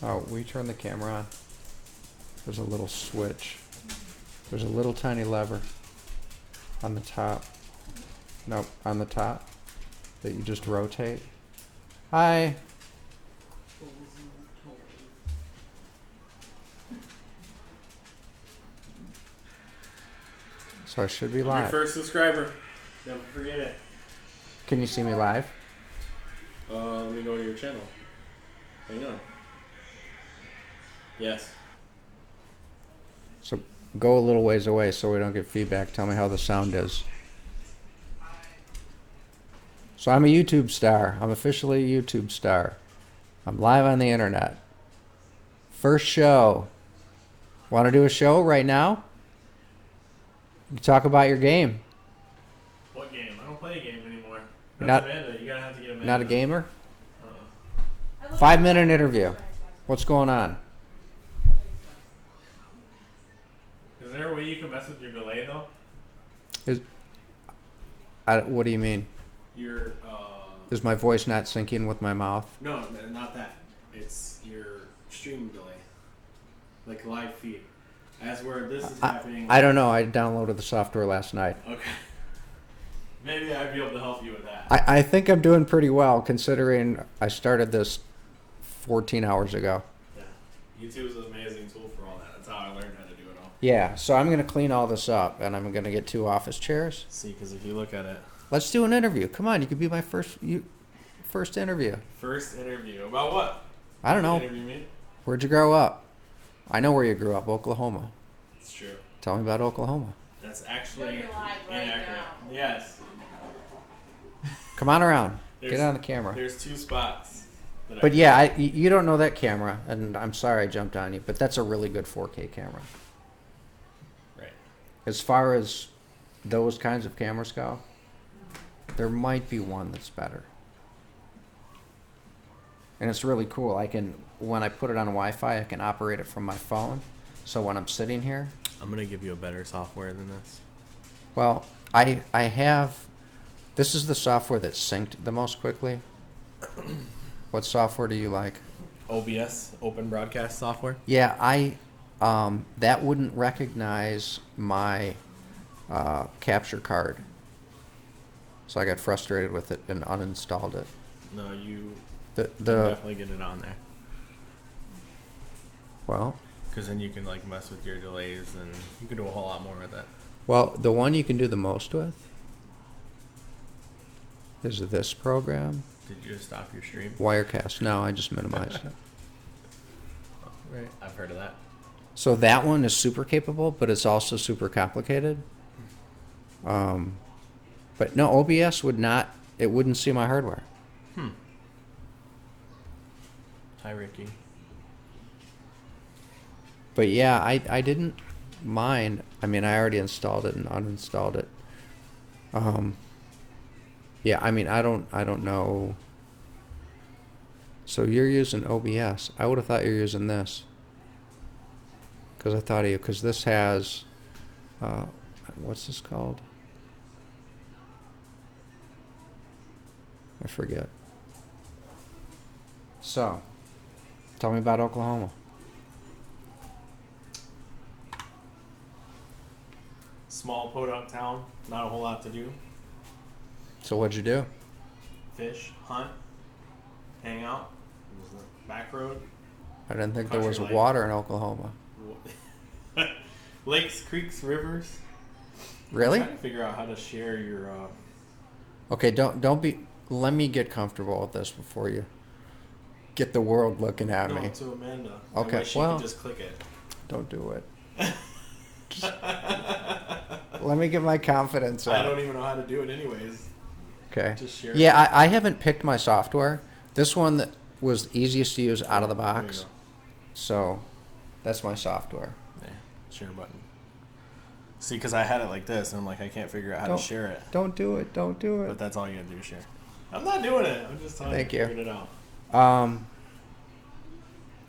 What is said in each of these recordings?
Oh, will you turn the camera on? There's a little switch. There's a little tiny lever on the top. Nope, on the top that you just rotate. Hi. So I should be Your live. first subscriber. Never forget it. Can you see me live? Let me go to your channel. Hang on. Yes. So go a little ways away so we don't get feedback. Tell me how the sound is. So I'm a YouTube star. I'm officially a YouTube star. I'm live on the internet. First show. Want to do a show right now? You talk about your game. What game? I don't play a game anymore. You're That's not- Amanda. You gotta have to get Amanda. Not a gamer? Uh-uh. 5-minute interview. What's going on? Is there a way you can mess with your delay though? What do you mean? Your Is my voice not syncing with my mouth? no, not that. It's your stream delay, like live feed. As where this is happening. I don't know. I downloaded the software last night. Okay. Maybe I'd be able to help you with that. I think I'm doing pretty well considering I started this 14 hours ago. Yeah. YouTube is an amazing tool for all that. That's how I learned how to do it all. Yeah, so I'm going to clean all this up and I'm going to get 2 office chairs. See, because if you look at it. Let's do an interview. Come on, you could be my first interview. First interview. About what? I don't know. Interview me? Where'd you grow up? I know where you grew up, Oklahoma. It's true. Tell me about Oklahoma. That's actually You're live right inaccurate. now. Yes. Come on around. Get There's- on the camera. There's 2 spots. But yeah, you don't know that camera, and I'm sorry I jumped on you, but that's a really good 4K camera. Right. As far as those kinds of cameras go, there might be one that's better. And it's really cool. When I put it on Wi-Fi, I can operate it from my phone. So when I'm sitting here, I'm gonna give you a better software than this. well, I have, this is the software that's synced the most quickly. What software do you like? OBS, Open Broadcast Software. Yeah, that wouldn't recognize my capture card. So I got frustrated with it and uninstalled it. No, you The definitely get it on there. well, Because then you can like mess with your delays and you can do a whole lot more with it. the one you can do the most with is this program, Did you just stop your stream? Wirecast. No, I just minimized it. Right. I've heard of that. So that one is super capable, but it's also super complicated. But no, OBS it wouldn't see my hardware. Hi, Ricky. But yeah, I didn't mind. I mean, I already installed it and uninstalled it. Yeah, I mean, I don't know. So you're using OBS. I would have thought you're using this. Because this has, what's this called? I forget. So, tell me about Oklahoma. Small podunk town. Not a whole lot to do. So what'd you do? Fish, hunt, hang out. It was the back road. I didn't think there was Country life. water in Oklahoma. Lakes, creeks, rivers. Really? I'm trying to figure out how to share your. Okay, don't be. Let me get comfortable with this before you get the world looking at No, me. to Amanda. Okay, That way she well- can just click it. Don't do it. Let me get my confidence I up. don't even know how to do it, anyways. Okay. Just share. Yeah, I haven't picked my software. This one that was easiest to use out of the There you box. go. So, that's my software. Yeah, share button. See, because I had it like this, and I'm like, I can't figure out how Don't- to share it. Don't do it. Don't do But it. that's all you gotta do is share. I'm not doing it. I'm just telling Thank you. you. Figured it out.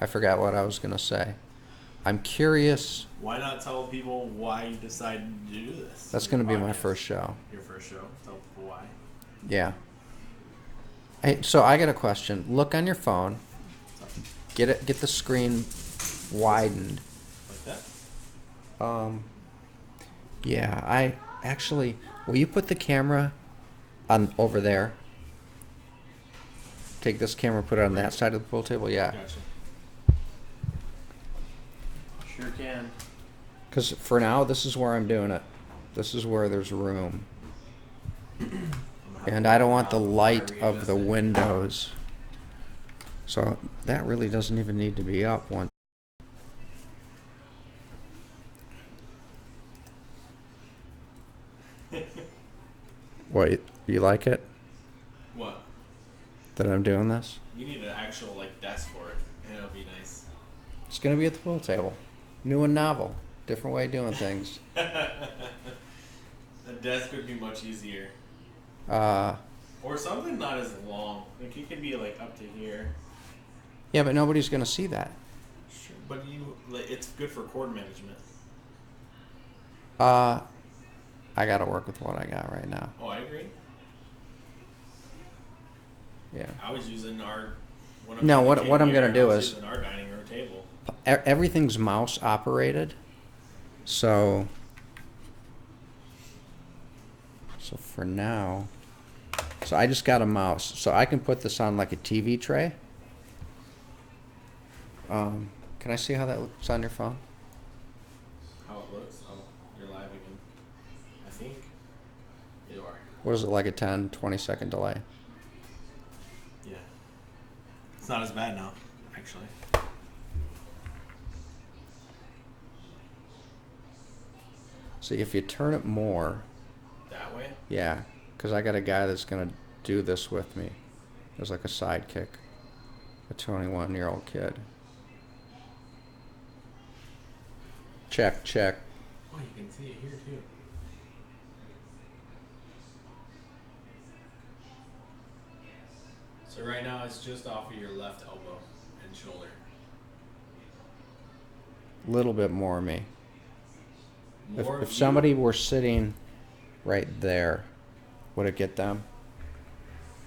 I forgot what I was gonna say. I'm curious. Why not tell people why you decided to do this? That's gonna be my Podcast. first show. Your first show. Tell people why. Yeah. Hey, so I got a question. Look on your phone. Get the screen widened. Like that? Yeah, I actually, will you put the camera on over there? Take this camera, put it on that side of the pool table. Yeah, Gotcha. Sure can. because for now, this is where I'm doing it. This is where there's room, and I don't want the light of the windows. So that really doesn't even need to be up once. What, you like it What? that I'm doing this? You need an actual like desk for it, and it'll be nice. It's gonna be at the pool table. New and novel. Different way of doing things. A desk would be much easier. Or something not as long. Like it could be like up to here. Yeah, but nobody's gonna see that. Sure. But it's good for cord management. I gotta work with what I got right now. Oh, I agree. Yeah. I was using our. No, what I'm gonna do is using our dining room table. Everything's mouse operated, so for now, so I just got a mouse, so I can put this on like a TV tray. Can I see how that looks on your phone? How it looks? Oh, you're live again. I think. You are. What is it, like a 10, 20-second delay? Yeah. It's not as bad now, actually. See, if you turn it more, That way? yeah, because I got a guy that's gonna do this with me. There's like a sidekick, a 21-year-old kid. Check, check. Oh, you can see it here too. So right now it's just off of your left elbow and shoulder. Little bit more me. More If of somebody you, were sitting right there, would it get them?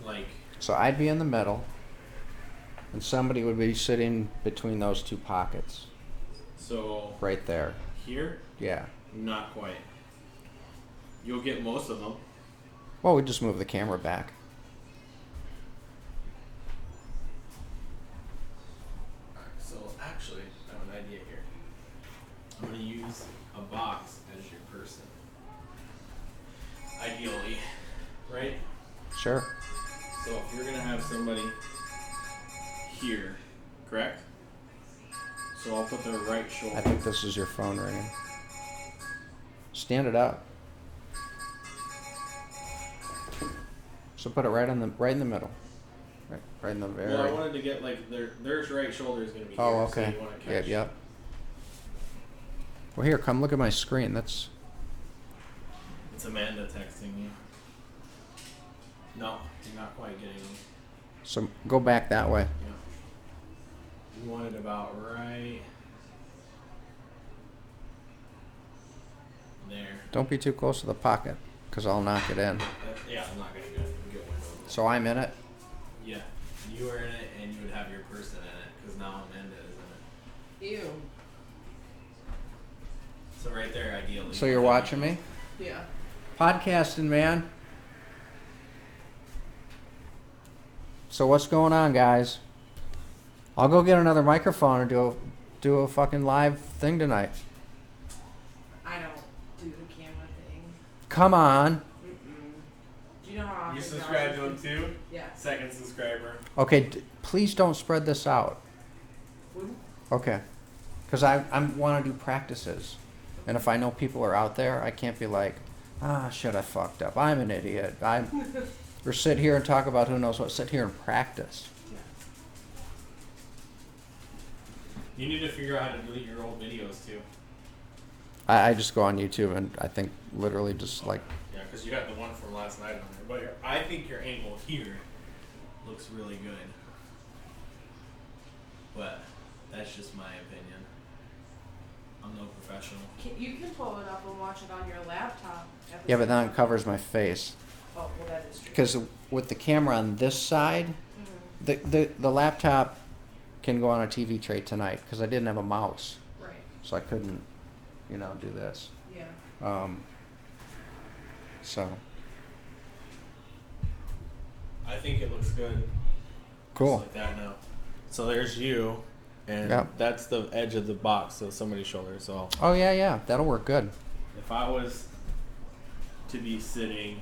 like So I'd be in the middle, and somebody would be sitting between those two pockets, so right there. here, Yeah. not quite. You'll get most of them. Well, we just move the camera back. So actually, I have an idea here. I'm gonna use a box as your person. Ideally, right? Sure. So if you're gonna have somebody here, correct? So I'll put their right shoulder. I think this is your phone ringing. Stand it up. So put it right in the middle. Right in the very. Well, I wanted to get like their right shoulder is gonna be. Oh, here, okay. So you wanna catch. Yep, yep. Well, here, come look at my screen. That's. It's Amanda texting you. No, you're not quite getting them. So go back that way. Yeah. You want it about right there. Don't be too close to the pocket, because I'll knock it in. Yeah, I'm not gonna get one over there. So I'm in it. Yeah, you are in it, and you would have your person in it, because now Amanda is in it. Ew. So right there, ideally. So you're watching me? Yeah. Podcasting, man. So what's going on, guys? I'll go get another microphone and do a fucking live thing tonight. I don't do the camera thing. Come on. Mm-mm. Do you know how often You subscribe to Josh- him too? Yeah. Second subscriber. Okay, please don't spread this out. Wouldn't- Okay. Because I want to do practices. And if I know people are out there, I can't be like, shit, I fucked up. I'm an idiot. Or sit here and talk about who knows what. Sit here and practice. Yeah. You need to figure out how to delete your old videos too. I just go on YouTube and I think literally just like, Yeah, because you got the one from last night on there. But I think your angle here looks really good. But that's just my opinion. I'm no professional. You can pull it up and watch it on your laptop. at the yeah, but same then it time. covers my face. Oh, well, that is true. Because with the camera on this side, Mhm. the laptop can go on a TV tray tonight because I didn't have a mouse, Right. so I couldn't, do this. Yeah. So I think it looks good. cool. Just like that now. So there's you, and Yep. that's the edge of the box of somebody's shoulder. So Oh yeah, that'll work good. if I was to be sitting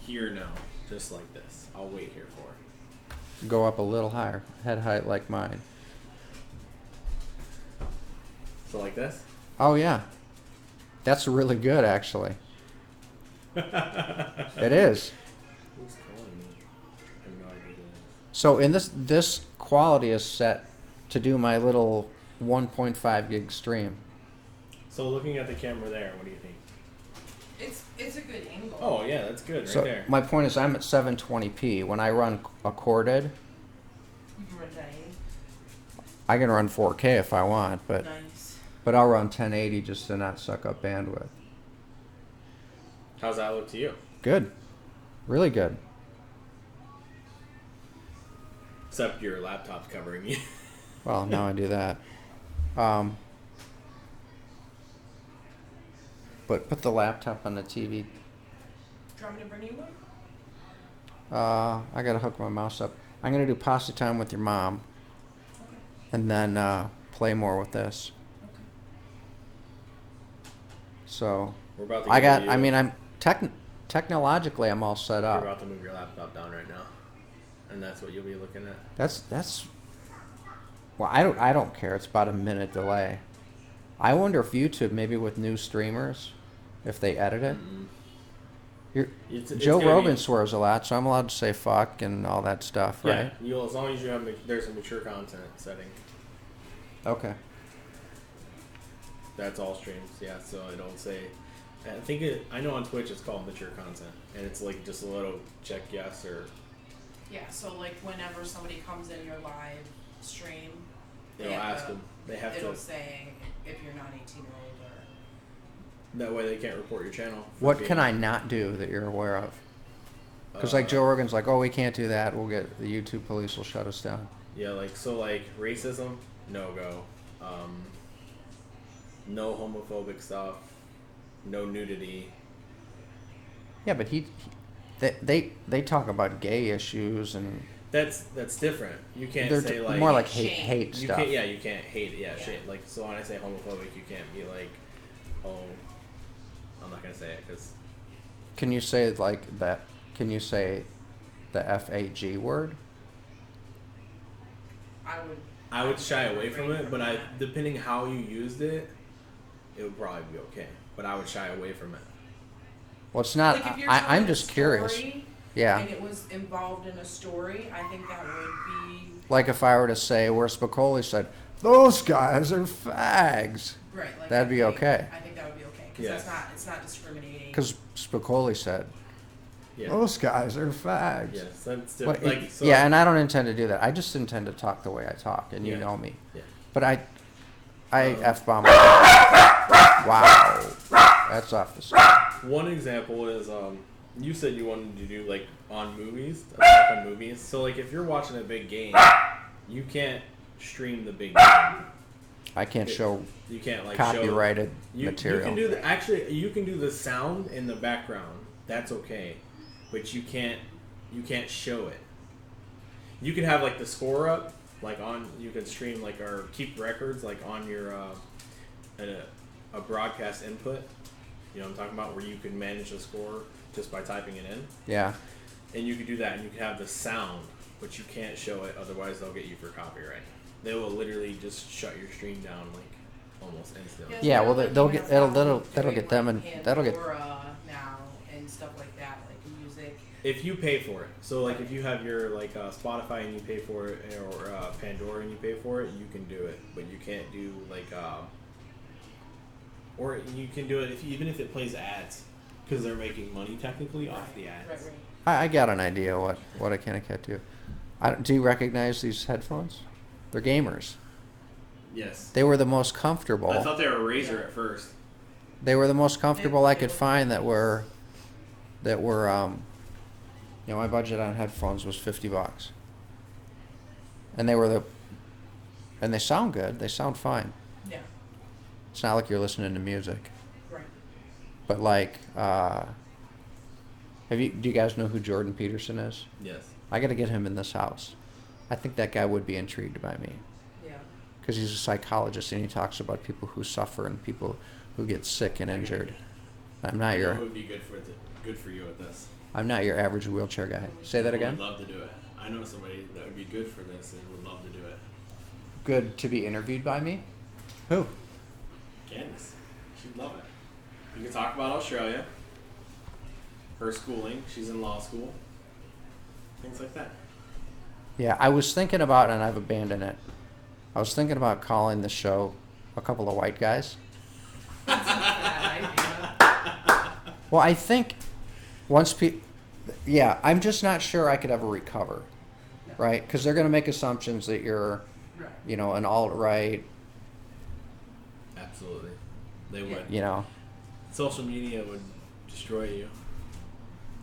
here now, just like this, I'll wait here for it. Go up a little higher, head height like mine. So like this? Oh yeah, that's really good actually. It is. Who's calling me? I have no idea who it is. So in this quality is set to do my little 1.5 gig stream. So looking at the camera there, what do you think? It's a good angle. Oh yeah, that's good right So there. my point is I'm at 720p. When I run a corded, You can run 1080. I can run 4K if I want, but Nice. I'll run 1080 just to not suck up bandwidth. How's that look to you? Good. Really good. Except your laptop's covering you. Well, now I do that. But put the laptop on the TV. Do you want me to bring you one? I gotta hook my mouse up. I'm gonna do pasta time with your mom, Okay. and then play more with this. Okay. So We're about to I get got. you- I mean, I'm technologically I'm all set You're up. about to move your laptop down right now, and that's what you'll be looking at. That's. Well, I don't care. It's about a minute delay. I wonder if YouTube, maybe with new streamers, if they edit it. Mm-mm. You're, It's Joe gonna Rogan be- swears a lot, so I'm allowed to say fuck and all that stuff, Yeah, right? you'll as long as you have there's a mature content setting. Okay. That's all streams. Yeah, so I don't say. I know on Twitch it's called mature content, and it's like just a little check yes or Yeah, so like whenever somebody comes in your live stream, they'll ask them. They have it'll to. say if you're not 18 or older. That way they can't report your channel. for What being- can I not do that you're aware of? Because like Joe Rogan's like, oh, we can't do that. We'll get the YouTube police will shut us down. Yeah, like racism, no go. No homophobic stuff. No nudity. Yeah, but they talk about gay issues and That's different. You can't they're say like more like Shame. hate you stuff. can't. Yeah, you can't hate it. Yeah, Yeah. shit. Like so when I say homophobic, you can't be like, oh, I'm not gonna say it because Can you say like that? Can you say the FAG word? I would shy away from it. But depending how you used it, it would probably be okay. But I would shy away from it. Well, it's not. Like if you're I'm telling a just curious. story Yeah. And it was involved in a story, I think that would be Like if I were to say where Spicoli said, "Those guys are fags," right. Like That'd be okay. I think that would be okay because Yes. it's not discriminating. because Spicoli said, Yeah. "Those guys are fags." Yes, that's Well, different. Like so. yeah, and I don't intend to do that. I just intend to talk the way I talk, and you Yeah. know me. Yeah. But I Um, f bomb. Wow, that's off the script. One example is you said you wanted to do like on movies, attack on movies. So like if you're watching a big game, you can't stream the big game. I can't show You can't like copyrighted show, you material. can do actually you can do the sound in the background. That's okay, but you can't show it. You can have like the score up, like on you can stream like or keep records like on your a broadcast input. You know what I'm talking about, where you can manage the score just by typing it in. Yeah. And you can do that, and you can have the sound, but you can't show it, otherwise they'll get you for copyright. They will literally just shut your stream down like almost instantly. Yeah, well, like they'll you get- have that'll doing, get them like, and that'll get- Pandora now and stuff like that, like music. If you pay for it, so like if you have your like Spotify and you pay for it, or Pandora and you pay for it, you can do it, but you can't do like or you can do it even if it plays ads, because they're making money technically off the ads. Right. I got an idea what I can and can't do. Do you recognize these headphones? They're gamers. Yes. They were the most comfortable. I thought they were Razer at first. They were the most comfortable I could find that were my budget on headphones was $50. and and they sound good. They sound fine. Yeah. It's not like you're listening to music. Right. But like, do you guys know who Jordan Peterson is? Yes. I got to get him in this house. I think that guy would be intrigued by me Yeah. because he's a psychologist and he talks about people who suffer and people who get sick and injured. I'm not It your would be good for you with this. I'm not your average wheelchair guy. Say that I again. would love to do it. I know somebody that would be good for this and would love to do it. Good to be interviewed by me. Who? Candace. She'd love it. You can talk about Australia, her schooling. She's in law school. Things like that. Yeah, I was thinking about, and I've abandoned it. I was thinking about calling the show "A Couple of White Guys." That's not a bad idea. Well, I think once yeah, I'm just not sure I could ever recover, right? Because they're going to make assumptions that you're, Right. an alt-right, Absolutely. They would. Social media would destroy you.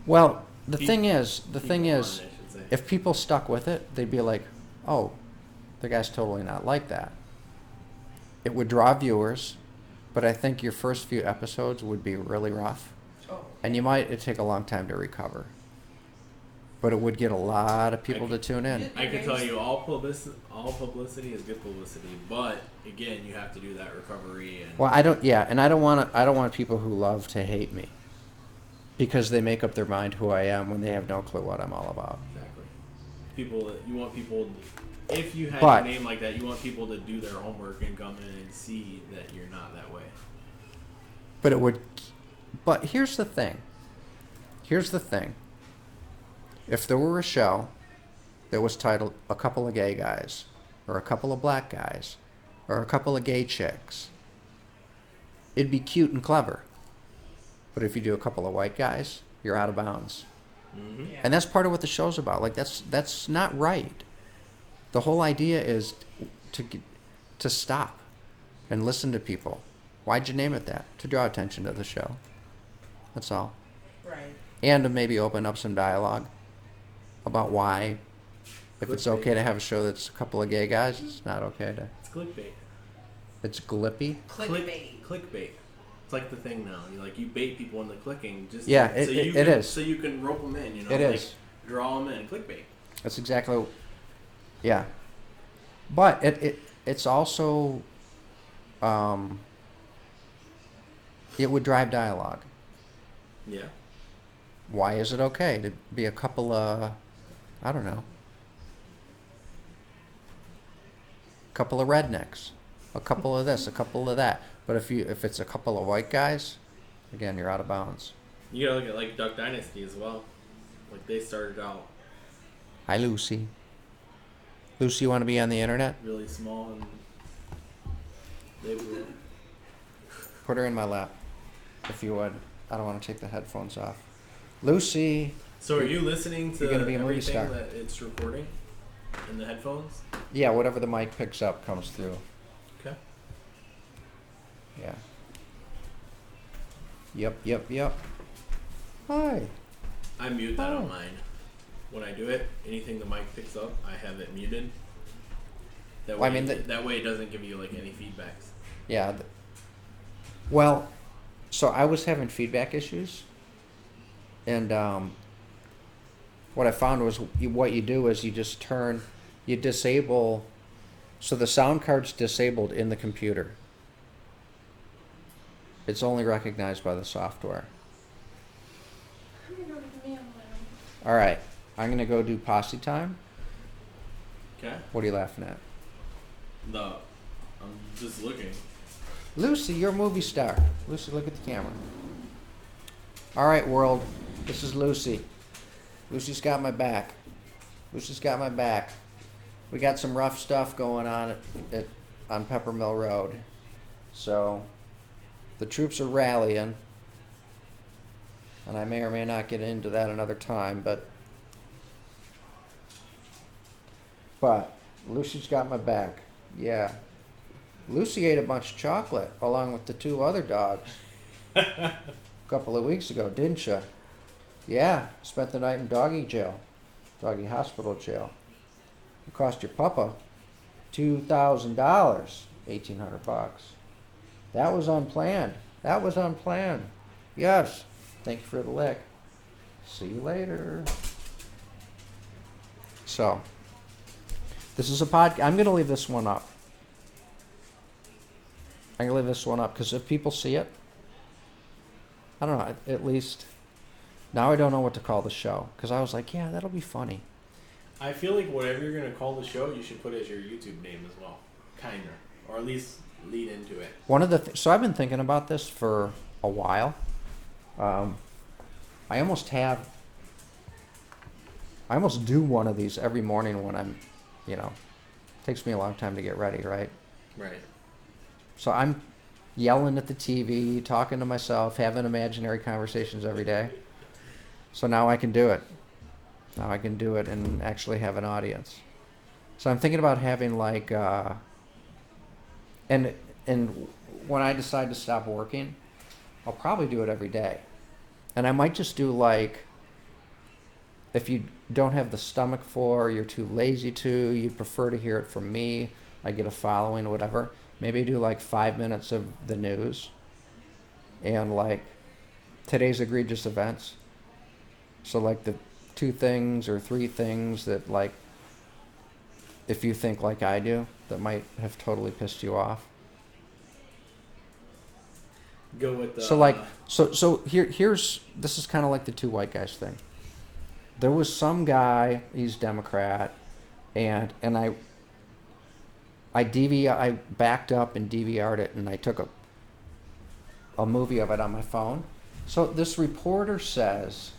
Well, the Pe- thing is, People on it, I should say. if people stuck with it, they'd be like, oh, the guy's totally not like that. It would draw viewers, but I think your first few episodes would be really rough. Oh. And it'd take a long time to recover. But it would get a lot of people to tune in. I can tell you all publicity is good publicity, but again, you have to do that recovery and Well, I don't want people who love to hate me. Because they make up their mind who I am when they have no clue what I'm all about. exactly. You want people if you had But- a name like that, you want people to do their homework and come in and see that you're not that way. But here's the thing. If there were a show that was titled A Couple of Gay Guys, or A Couple of Black Guys, or A Couple of Gay Chicks, it'd be cute and clever. But if you do A Couple of White Guys, you're out of bounds. Mm-hmm. Yeah. And that's part of what the show's about. Like, that's not right. The whole idea is to stop and listen to people. Why'd you name it that? To draw attention to the show. That's all. Right. And to maybe open up some dialogue about why, if it's Clickbait. okay to have a show that's a couple of gay guys, it's not okay to. It's clickbait. It's glippy. Clickbait. Clickbait. It's like the thing now. You bait people into clicking just Yeah, so you it can, is. so you can rope them in. It is. Draw them in. Clickbait. That's exactly. Yeah. But it's also. It would drive dialogue. Yeah. Why is it okay to be a couple of, I don't know, a couple of rednecks, a couple of this, a couple of that. But if it's a couple of white guys, again, you're out of bounds. You gotta look at like Duck Dynasty as well. Like they started out Hi, Lucy. Lucy, you want to be on the internet? really small and they were. Put her in my lap, if you would. I don't want to take the headphones off. Lucy. So are you listening to You're gonna be a movie everything star. that it's recording in the headphones? Yeah, whatever the mic picks up comes through. Okay. Yeah. Yep. Hi. I mute that Oh. on mine. When I do it, anything the mic picks up, I have it muted. That way, Well, I mean, that way it doesn't give you like any feedbacks. Yeah. Well, so I was having feedback issues, and what I found was what you do is you disable, so the sound card's disabled in the computer. It's only recognized by the software. All right, I'm gonna go do posse time. Okay. What are you laughing at? I'm just looking. Lucy, you're a movie star. Lucy, look at the camera. All right, world. This is Lucy. Lucy's got my back. Lucy's got my back. We got some rough stuff going on on Pepper Mill Road. So the troops are rallying. And I may or may not get into that another time, but Lucy's got my back. Yeah. Lucy ate a bunch of chocolate along with the two other dogs a couple of weeks ago, didn't you? Yeah, spent the night in doggy hospital jail. It cost your papa $2,000, $1,800. That was unplanned. That was unplanned. Yes. Thank you for the lick. See you later. So, this is a podcast. I'm going to leave this one up. I'm going to leave this one up because if people see it, I don't know, at least now I don't know what to call the show because I was like, yeah, that'll be funny. I feel like whatever you're gonna call the show, you should put as your YouTube name as well, kinda, or at least lead into it. One of the so I've been thinking about this for a while. I almost do one of these every morning when I'm, it takes me a long time to get ready, right? Right. So I'm yelling at the TV, talking to myself, having imaginary conversations every day. So now I can do it. Now I can do it and actually have an audience. So I'm thinking about having like, and when I decide to stop working, I'll probably do it every day. And I might just do like, if you don't have the stomach for, you're too lazy to, you prefer to hear it from me, I get a following or whatever, maybe do like 5 minutes of the news and like today's egregious events. So like the 2 things or 3 things that like, if you think like I do, that might have totally pissed you off. Go with the. So here's this is kind of like the 2 white guys thing. There was some guy, he's Democrat, and I backed up and DVR'd it, and I took a movie of it on my phone. So this reporter says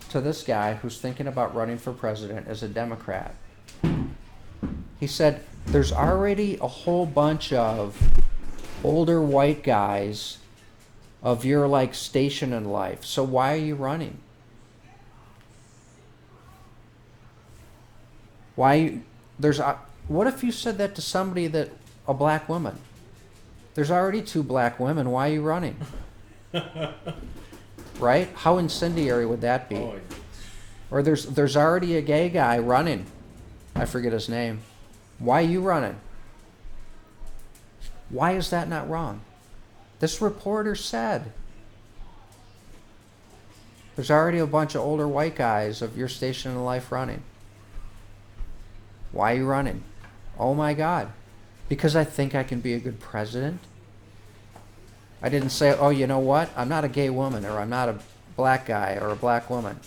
to this guy who's thinking about running for president as a Democrat, he said, there's already a whole bunch of older white guys of your like station in life, so why are you running? What if you said that to somebody a black woman? There's already 2 black women, why are you running? Right? How incendiary would that be? Oh, Or there's already a gay guy running. I forget his name. Why are you running? Why is that not wrong? This reporter said there's already a bunch of older white guys of your station in life running. Why are you running? Oh my God. Because I think I can be a good president? I didn't say, oh, you know what? I'm not a gay woman, or I'm not a black guy or a black woman.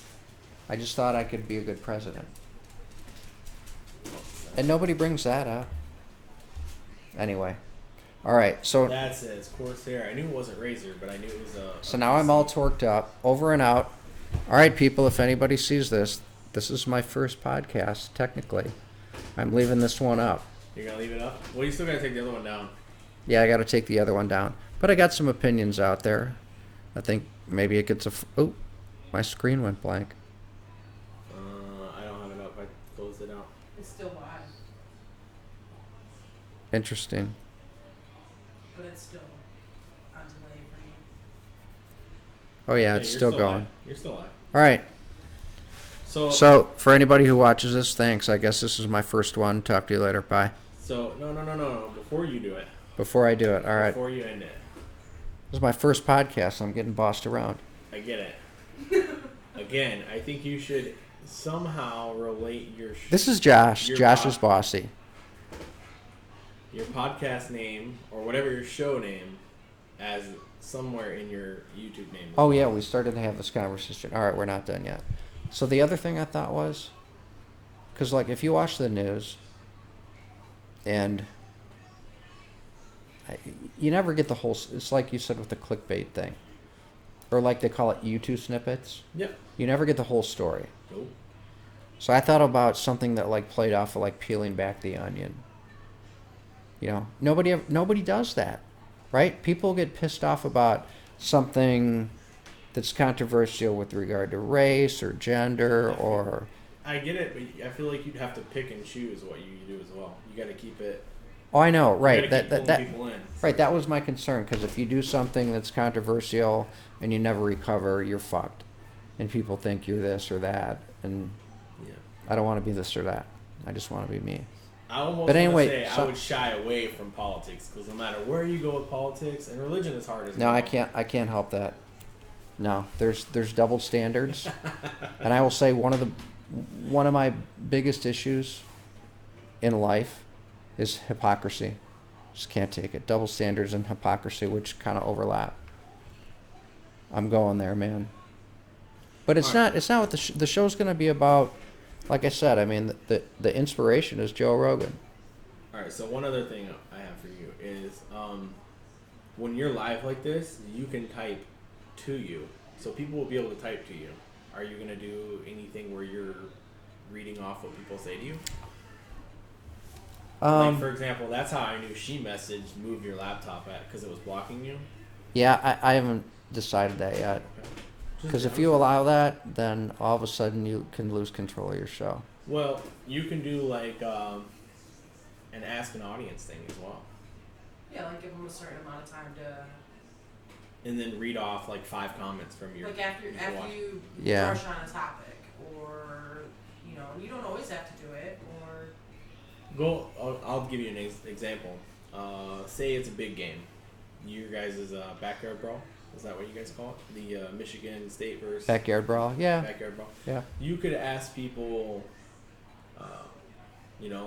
I just thought I could be a good president. And nobody brings that up. Anyway. All right, so that's it. It's Corsair. I knew it wasn't Razer, but I knew it was a. So now I'm all torqued up, over and out. All right, people, if anybody sees this is my first podcast, technically. I'm leaving this one up. You're going to leave it up? Well, you still got to take the other one down. Yeah, I got to take the other one down. But I got some opinions out there. I think maybe it gets oh, my screen went blank. I don't have it up. I closed it out. It's still live, Interesting. but it's still on delay for you. Oh, yeah, it's you're still going. Live. You're still live. All right. So, for anybody who watches this, thanks. I guess this is my first one. Talk to you later. Bye. So, no. Before you do it. Before I do it. All right. Before you end it. This is my first podcast. I'm getting bossed around. I get it. Again, I think you should somehow relate your... This is Josh. Your Josh is bossy. Your podcast name, or whatever your show name, as somewhere in your YouTube name. Oh, yeah, we started to have this conversation. All right, we're not done yet. So the other thing I thought was, because, like, if you watch the news, and you never get the whole, it's like you said with the clickbait thing, or like they call it YouTube snippets. Yep. You never get the whole story. Nope. So I thought about something that, like, played off of, like, peeling back the onion. You know, nobody does that, right? People get pissed off about something that's controversial with regard to race or gender or... I get it, but I feel like you'd have to pick and choose what you do as well. You got to keep it... Oh, I know, right. You gotta keep pulling people in. Right, that was my concern, because if you do something that's controversial and you never recover, you're fucked. And people think you're this or that, and Yeah. I don't want to be this or that. I just want to be me. I almost But anyway, want to say so- I would shy away from politics because no matter where you go with politics, and religion is hard as No, well. I can't help that. No, there's double standards, and I will say one of my biggest issues in life is hypocrisy. Just can't take it. Double standards and hypocrisy, which kind of overlap. I'm going there, man. But it's Alright. not. It's not what the show's going to be about. Like I said, I mean, the inspiration is Joe Rogan. All right. So one other thing I have for you is when you're live like this, you can type to you, so people will be able to type to you. Are you gonna do anything where you're reading off what people say to you? Like for example, that's how I knew she messaged "move your laptop" at because it was blocking you. Yeah, I haven't decided that yet. Because if you allow that, then all of a sudden you can lose control of your show. Well, you can do like an ask an audience thing as well, Yeah, like give them a certain amount of time to, and then read off like 5 comments from your. like after watch. you Yeah. brush on a topic, or you don't always have to do it, or Go. I'll give you an example. Say it's a big game. Your guys' backyard brawl. Is that what you guys call it? The Michigan State versus Backyard brawl, yeah, backyard brawl. yeah. You could ask people,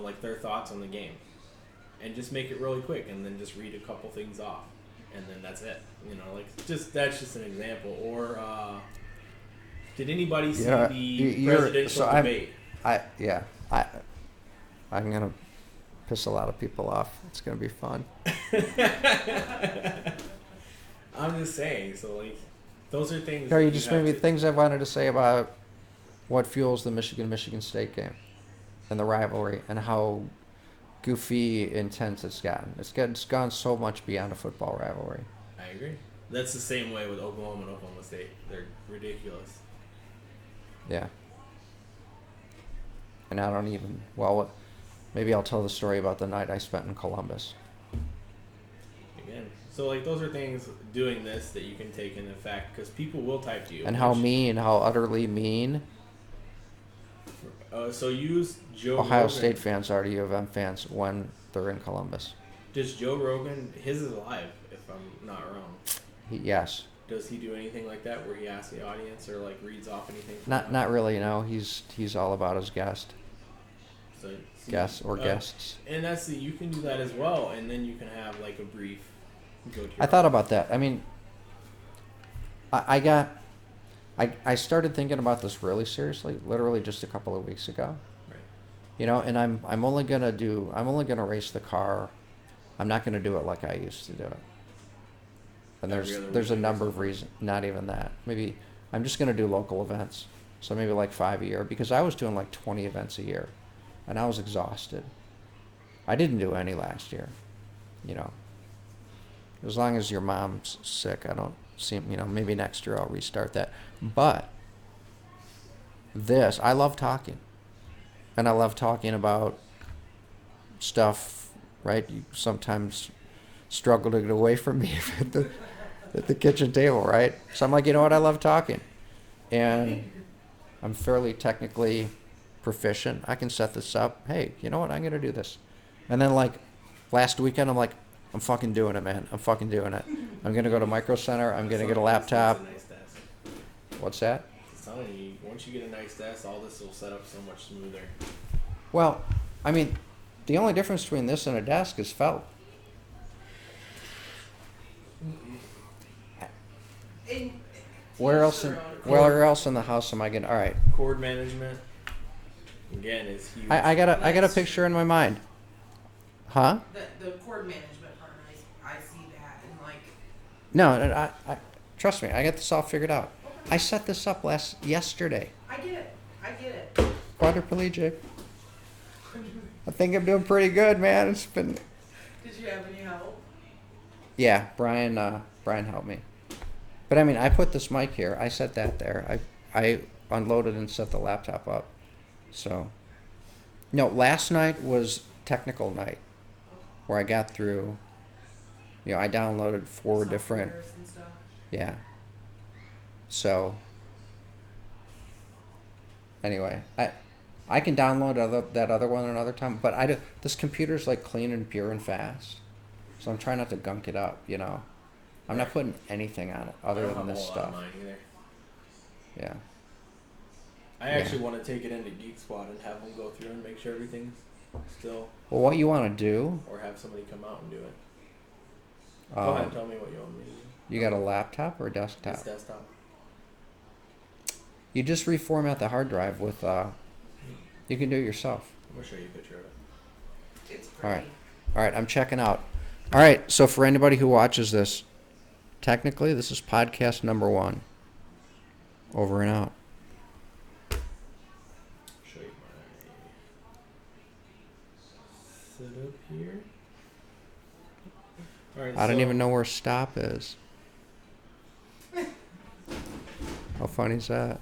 like their thoughts on the game, and just make it really quick, and then just read a couple things off, and then that's it. That's just an example. Or did anybody see Yeah, the presidential debate? I'm gonna piss a lot of people off. It's gonna be fun. I'm just saying. So those are things. Or that you just have maybe to- things I wanted to say about what fuels the Michigan State game and the rivalry and how goofy intense it's gotten. It's gone so much beyond a football rivalry. I agree. That's the same way with Oklahoma and Oklahoma State. They're ridiculous. Yeah. And I don't even, well, maybe I'll tell the story about the night I spent in Columbus. Again, so those are things doing this that you can take into effect because people will type to you. And how which- how utterly mean So use Joe. Ohio Rogan. State fans are to U of M fans when they're in Columbus. Does Joe Rogan? His is live, if I'm not wrong. Yes. Does he do anything like that where he asks the audience or reads off anything? from Not them? not really, no. He's all about his guest. So, see, Guests or uh, guests. And you can do that as well, and then you can have a brief. Go to your I thought about that. I mean, I started thinking about this really seriously, literally just a couple of weeks ago. Right. And I'm only gonna race the car. I'm not gonna do it like I used to do it. And Every other there's a weekend or number of something? reasons. Not even that. Maybe I'm just gonna do local events. So maybe 5 a year because I was doing 20 events a year, and I was exhausted. I didn't do any last year. As long as your mom's sick, I don't see. Maybe next year I'll restart that. But I love talking, and I love talking about stuff. Right? You sometimes struggle to get away from me at the kitchen table, right? So I'm like, you know what? I love talking, and I'm fairly technically proficient. I can set this up. Hey, you know what? I'm gonna do this, and then last weekend, I'm like, I'm fucking doing it, man. I'm fucking doing it. I'm gonna go to Micro Center. I'm gonna get a laptop. It's a nice desk. What's that? I'm telling you, once you get a nice desk, all this will set up so much smoother. Well, I mean, the only difference between this and a desk is felt. Where else in the house am I gonna? All right, Cord management, again, is huge. I got a picture in my mind. Huh? the cord management part. I see that, and No, I trust me. I got this all figured out. I set this up yesterday. I get it. Quadriplegic. I think I'm doing pretty good, man. It's been. Did you have any help? Yeah, Brian helped me. But I mean, I put this mic here. I set that there. I unloaded and set the laptop up. So, no, last night was technical night, where I got through. I downloaded 4 different. Softwares and stuff. Yeah. So. Anyway, I can download that other one another time, but this computer's like clean and pure and fast, so I'm trying not to gunk it up. You know, I'm not putting anything on it I other don't than have a this whole lot of stuff. mine either. Yeah. I actually want to take it into Geek Squad and have them go through and make sure everything's still, Well, what you want to do? or have somebody come out and do it. Go ahead, tell me what you want me to do. You got a laptop or a desktop? It's desktop. You just reformat the hard drive with. You can do it yourself. I'm gonna show you a picture of it. It's All right. pretty. All right, I'm checking out. All right, so for anybody who watches this, technically this is podcast number 1. Over and out. Show you my setup here. All right. I don't so- even know where stop is. How funny is that?